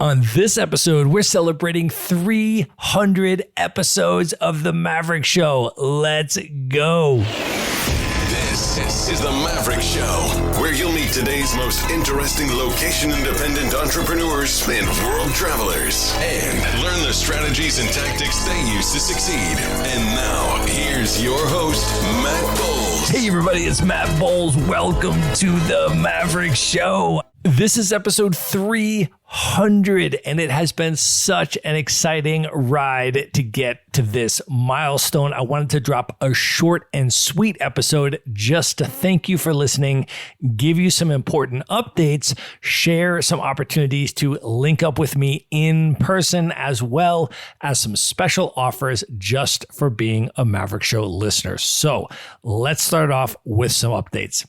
On this episode, we're celebrating 300 episodes of The Maverick Show. Let's go. This is The Maverick Show, where you'll meet today's most interesting location-independent entrepreneurs and world travelers and learn the strategies and tactics they use to succeed. And now, here's your host, Matt Bowles. Hey, everybody, it's Matt Bowles. Welcome to The Maverick Show. This is episode 300, and it has been such an exciting ride to get to this milestone. I wanted to drop a short and sweet episode just to thank you for listening, give you some important updates, share some opportunities to link up with me in person, as well as some special offers just for being a Maverick Show listener. So let's start off with some updates.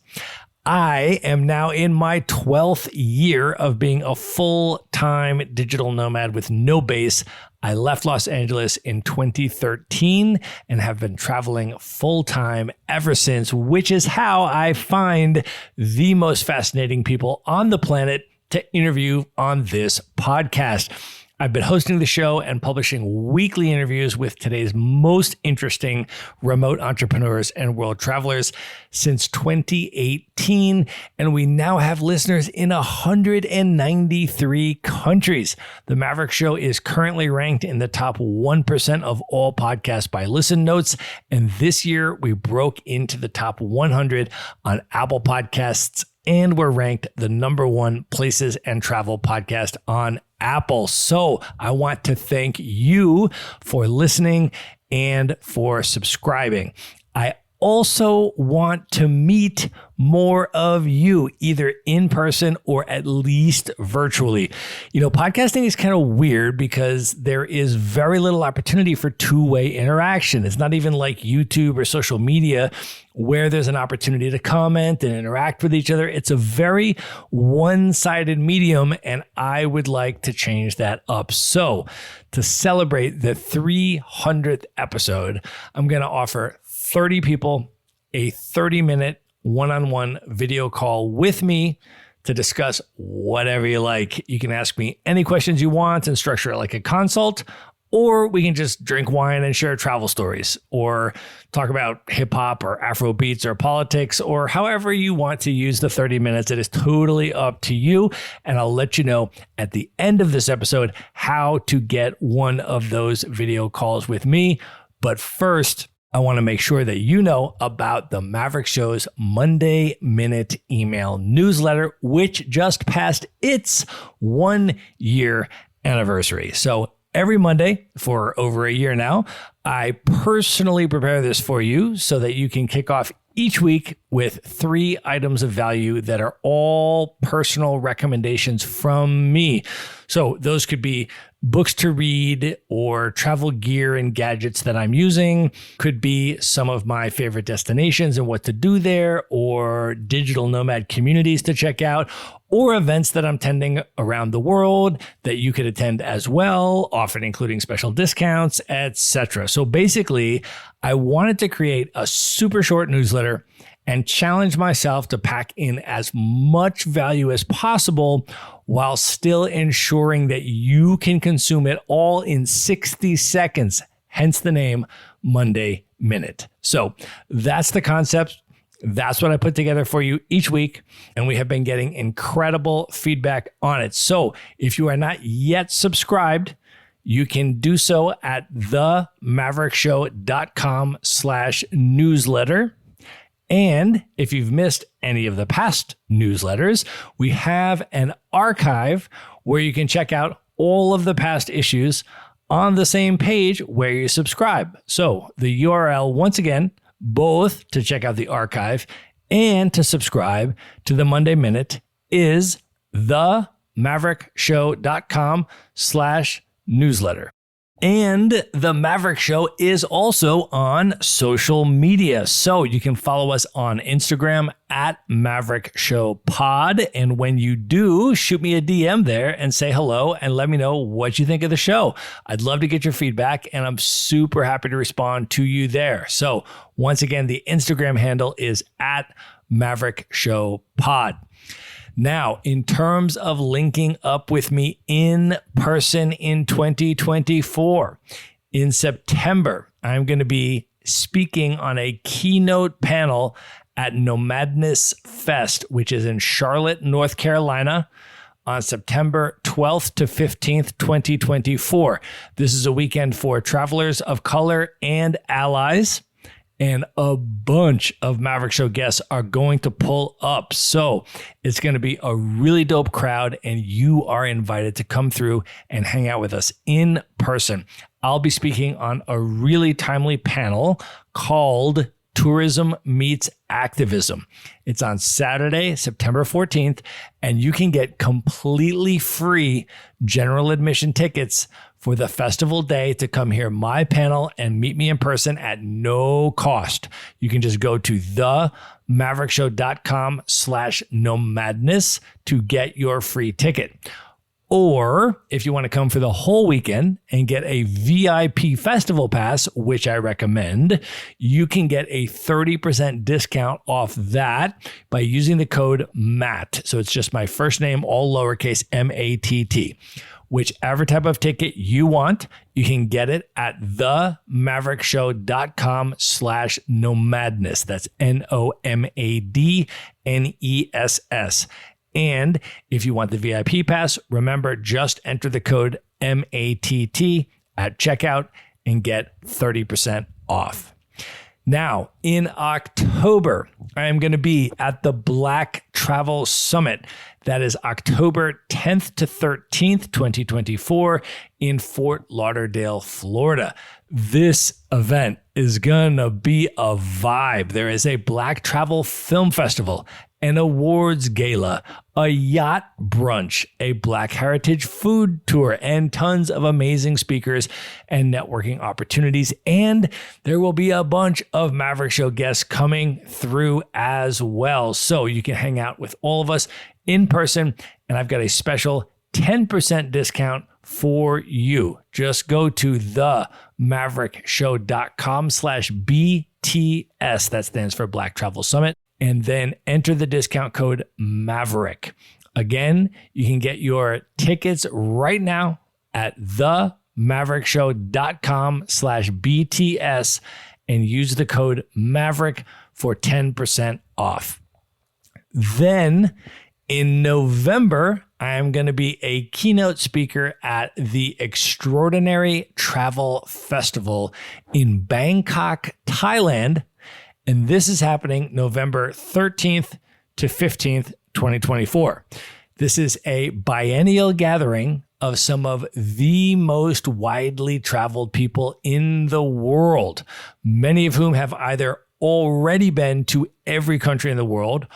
I am now in my 12th year of being a full-time digital nomad with no base. I left Los Angeles in 2013 and have been traveling full-time ever since, which is how I find the most fascinating people on the planet to interview on this podcast. I've been hosting the show and publishing weekly interviews with today's most interesting remote entrepreneurs and world travelers since 2018, and we now have listeners in 193 countries. The Maverick Show is currently ranked in the top 1% of all podcasts by listen notes, and this year we broke into the top 100 on Apple Podcasts, and we're ranked the number one places and travel podcast on Apple. So I want to thank you for listening and for subscribing. I also want to meet more of you, either in person or at least virtually. You know, podcasting is kind of weird because there is very little opportunity for two-way interaction. It's not even like YouTube or social media where there's an opportunity to comment and interact with each other. It's a very one-sided medium, and I would like to change that up. So to celebrate the 300th episode, I'm going to offer 30 people a 30-minute one-on-one video call with me to discuss whatever you like. You can ask me any questions you want and structure it like a consult, or we can just drink wine and share travel stories, or talk about hip hop or Afro beats or politics, or however you want to use the 30 minutes. It is totally up to you. And I'll let you know at the end of this episode how to get one of those video calls with me. But first, I want to make sure that you know about the Maverick Show's Monday Minute email newsletter, which just passed its 1-year anniversary. So every Monday for over a year now, I personally prepare this for you so that you can kick off each week with 3 items of value that are all personal recommendations from me. So those could be books to read or travel gear and gadgets that I'm using, could be some of my favorite destinations and what to do there, or digital nomad communities to check out, or events that I'm attending around the world that you could attend as well, often including special discounts, etc. So basically, I wanted to create a super short newsletter and challenge myself to pack in as much value as possible while still ensuring that you can consume it all in 60 seconds, hence the name Monday Minute. So that's the concept. That's what I put together for you each week, and we have been getting incredible feedback on it. So if you are not yet subscribed, you can do so at themaverickshow.com/newsletter. And if you've missed any of the past newsletters, we have an archive where you can check out all of the past issues on the same page where you subscribe. So the URL, once again, both to check out the archive and to subscribe to the Monday Minute, is themaverickshow.com/newsletter. And The Maverick Show is also on social media. So you can follow us on Instagram at Maverick Show Pod. And when you do, shoot me a DM there and say hello and let me know what you think of the show. I'd love to get your feedback, and I'm super happy to respond to you there. So once again, the Instagram handle is at Maverick Show Pod. Now, in terms of linking up with me in person in 2024, in September, I'm going to be speaking on a keynote panel at Nomadness Fest, which is in Charlotte, North Carolina, on September 12th to 15th, 2024. This is a weekend for travelers of color and allies, and a bunch of Maverick Show guests are going to pull up. So it's going to be a really dope crowd, and you are invited to come through and hang out with us in person. I'll be speaking on a really timely panel called Tourism Meets Activism. It's on Saturday, September 14th, and you can get completely free general admission tickets for the festival day to come hear my panel and meet me in person at no cost. You can just go to themaverickshow.com/nomadness to get your free ticket. Or if you want to come for the whole weekend and get a VIP festival pass, which I recommend, you can get a 30% discount off that by using the code MATT. So it's just my first name, all lowercase, MATT. Whichever type of ticket you want, you can get it at themaverickshow.com/nomadness. That's NOMADNESS. And if you want the VIP pass, remember, just enter the code MATT at checkout and get 30% off. Now, in October, I am going to be at the Black Travel Summit. That is October 10th to 13th, 2024 in Fort Lauderdale, Florida. This event is going to be a vibe. There is a Black Travel Film Festival, an awards gala, a yacht brunch, a Black Heritage food tour, and tons of amazing speakers and networking opportunities. And there will be a bunch of Maverick Show guests coming through as well. So you can hang out with all of us in person. And I've got a special 10% discount for you. Just go to themaverickshow.com/BTS. That stands for Black Travel Summit. And then enter the discount code Maverick. Again, you can get your tickets right now at themaverickshow.com/BTS and use the code Maverick for 10% off. Then in November, I am going to be a keynote speaker at the Extraordinary Travel Festival in Bangkok, Thailand. And this is happening November 13th to 15th, 2024. This is a biennial gathering of some of the most widely traveled people in the world, many of whom have either already been to every country in the world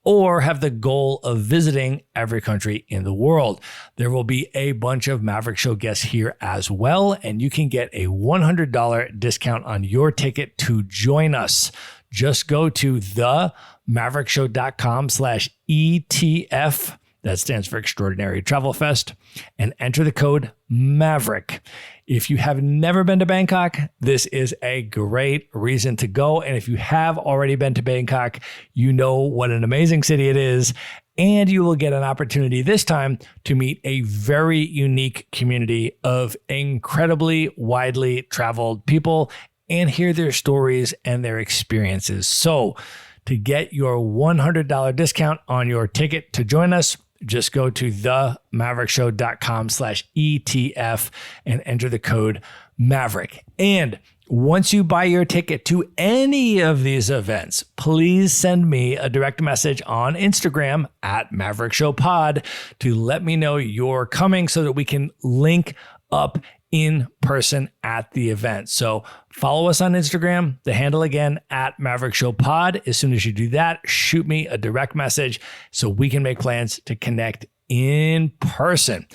or have the goal of visiting every country in the world. There will be a bunch of Maverick Show guests here as well, and you can get a $100 discount on your ticket to join us. Just go to themaverickshow.com/ETF. That stands for Extraordinary Travel Fest, and enter the code Maverick. If you have never been to Bangkok, this is a great reason to go. And if you have already been to Bangkok, you know what an amazing city it is. And you will get an opportunity this time to meet a very unique community of incredibly widely traveled people and hear their stories and their experiences. So to get your $100 discount on your ticket to join us, just go to themaverickshow.com/ETF and enter the code Maverick. And once you buy your ticket to any of these events, please send me a direct message on Instagram at Maverick Show Pod to let me know you're coming so that we can link up in person at the event. So follow us on Instagram, the handle again at Maverick Show Pod. As soon as you do that, shoot me a direct message so we can make plans to connect in person.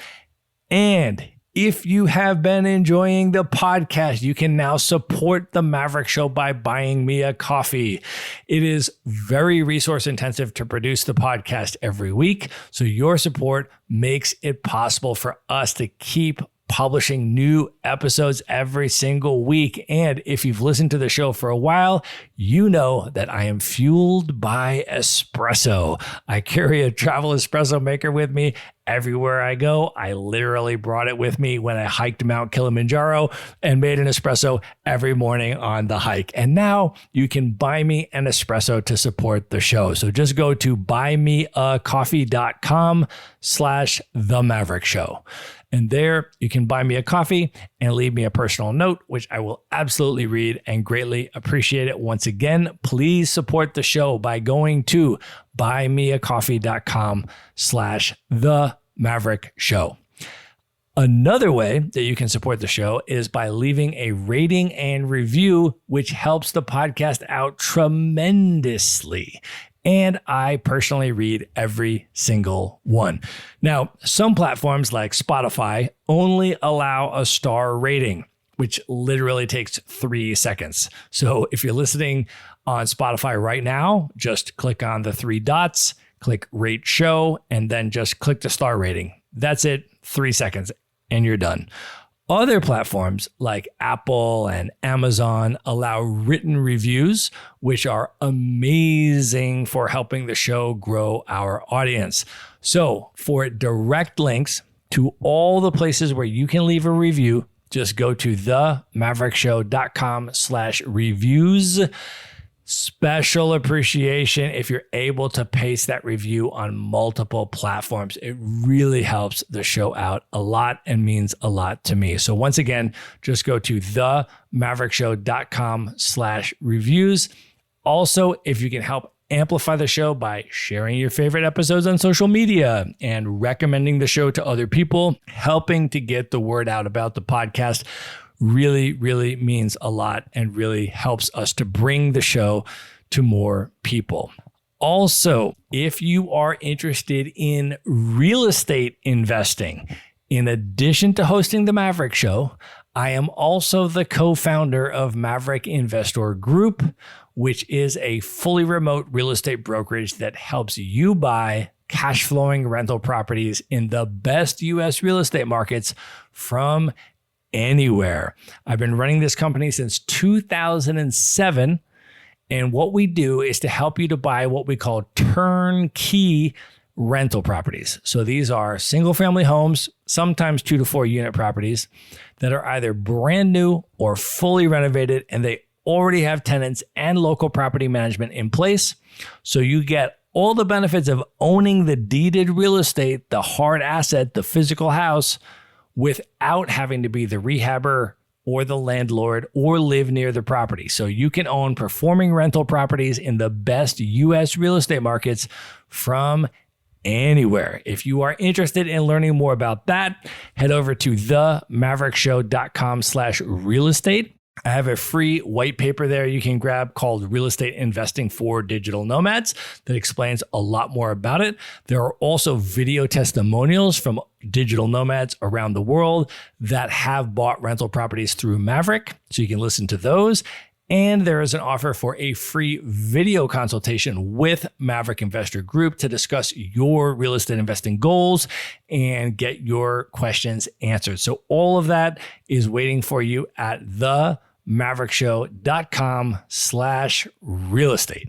And if you have been enjoying the podcast, you can now support the Maverick Show by buying me a coffee. It is very resource intensive to produce the podcast every week. So your support makes it possible for us to keep publishing new episodes every single week. And if you've listened to the show for a while, you know that I am fueled by espresso. I carry a travel espresso maker with me everywhere I go. I literally brought it with me when I hiked Mount Kilimanjaro and made an espresso every morning on the hike. And now you can buy me an espresso to support the show. So just go to buymeacoffee.com/The Maverick Show. And there you can buy me a coffee and leave me a personal note, which I will absolutely read and greatly appreciate it. Once again, please support the show by going to buymeacoffee.com/The Maverick Show. Another way that you can support the show is by leaving a rating and review, which helps the podcast out tremendously. And I personally read every single one. Now, some platforms like Spotify only allow a star rating, which literally takes 3 seconds. So if you're listening on Spotify right now, just click on the 3 dots, click rate show, and then just click the star rating. That's it, 3 seconds, and you're done. Other platforms like Apple and Amazon allow written reviews, which are amazing for helping the show grow our audience. So for direct links to all the places where you can leave a review, just go to themaverickshow.com/reviews. Special appreciation if you're able to paste that review on multiple platforms. It really helps the show out a lot and means a lot to me. So once again, just go to themaverickshow.com/reviews. Also, if you can help amplify the show by sharing your favorite episodes on social media and recommending the show to other people, helping to get the word out about the podcast really, really means a lot and really helps us to bring the show to more people. Also, if you are interested in real estate investing, in addition to hosting the Maverick Show, I am also the co-founder of Maverick Investor Group, which is a fully remote real estate brokerage that helps you buy cash flowing rental properties in the best U.S. real estate markets from anywhere. I've been running this company since 2007. And what we do is to help you to buy what we call turnkey rental properties. So these are single family homes, sometimes 2 to 4 unit properties that are either brand new or fully renovated, and they already have tenants and local property management in place. So you get all the benefits of owning the deeded real estate, the hard asset, the physical house, without having to be the rehabber or the landlord or live near the property. So you can own performing rental properties in the best U.S. real estate markets from anywhere. If you are interested in learning more about that, head over to themaverickshow.com/real estate. I have a free white paper there you can grab called Real Estate Investing for Digital Nomads that explains a lot more about it. There are also video testimonials from digital nomads around the world that have bought rental properties through Maverick, so you can listen to those. And there is an offer for a free video consultation with Maverick Investor Group to discuss your real estate investing goals and get your questions answered. So all of that is waiting for you at themaverickshow.com/real estate.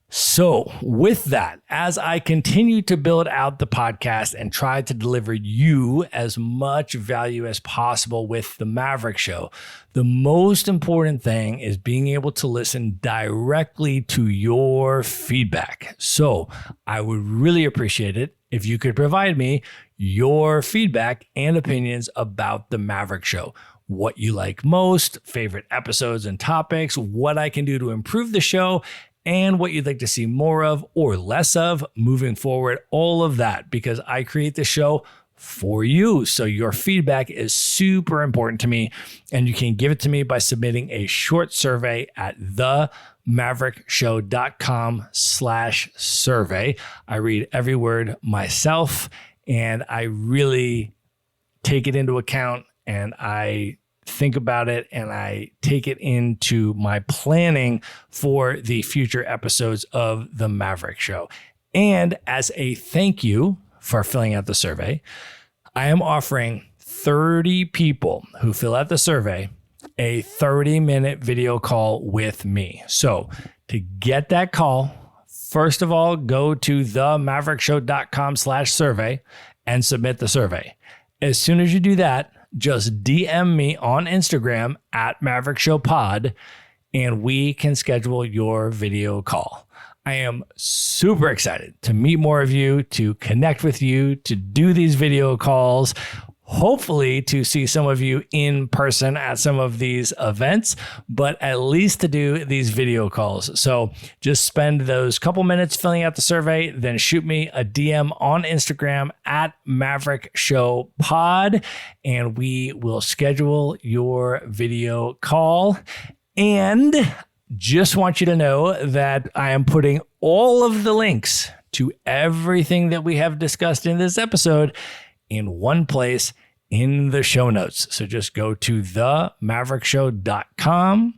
So with that, as I continue to build out the podcast and try to deliver you as much value as possible with the Maverick Show, the most important thing is being able to listen directly to your feedback. So I would really appreciate it if you could provide me your feedback and opinions about the Maverick Show. What you like most, favorite episodes and topics, what I can do to improve the show, and what you'd like to see more of or less of moving forward, all of that, because I create the show for you. So your feedback is super important to me, and you can give it to me by submitting a short survey at themaverickshow.com/survey. I read every word myself, and I really take it into account, and I think about it, and I take it into my planning for the future episodes of the Maverick Show. And as a thank you for filling out the survey, I am offering 30 people who fill out the survey a 30-minute video call with me. So to get that call, first of all, go to themaverickshow.com/survey and submit the survey. As soon as you do that, just DM me on Instagram at Maverick Show Pod, and we can schedule your video call. I am super excited to meet more of you, to connect with you, to do these video calls, hopefully to see some of you in person at some of these events, but at least to do these video calls. So just spend those couple minutes filling out the survey, then shoot me a DM on Instagram at Maverick Show Pod, and we will schedule your video call. And just want you to know that I am putting all of the links to everything that we have discussed in this episode in one place in the show notes. So just go to themaverickshow.com,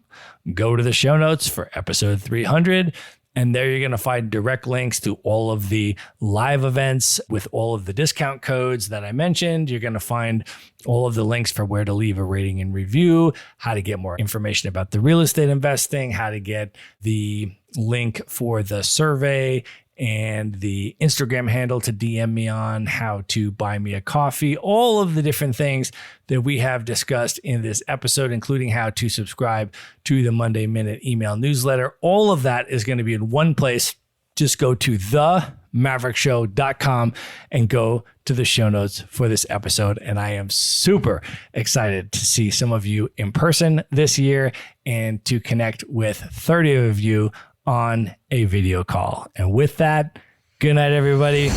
go to the show notes for episode 300, and there you're going to find direct links to all of the live events with all of the discount codes that I mentioned. You're going to find all of the links for where to leave a rating and review, how to get more information about the real estate investing, how to get the link for the survey, and the Instagram handle to DM me on, how to buy me a coffee, all of the different things that we have discussed in this episode, including how to subscribe to the Monday Minute email newsletter. All of that is going to be in one place. Just go to themaverickshow.com and go to the show notes for this episode. And I am super excited to see some of you in person this year and to connect with 30 of you on a video call. And with that, good night, everybody.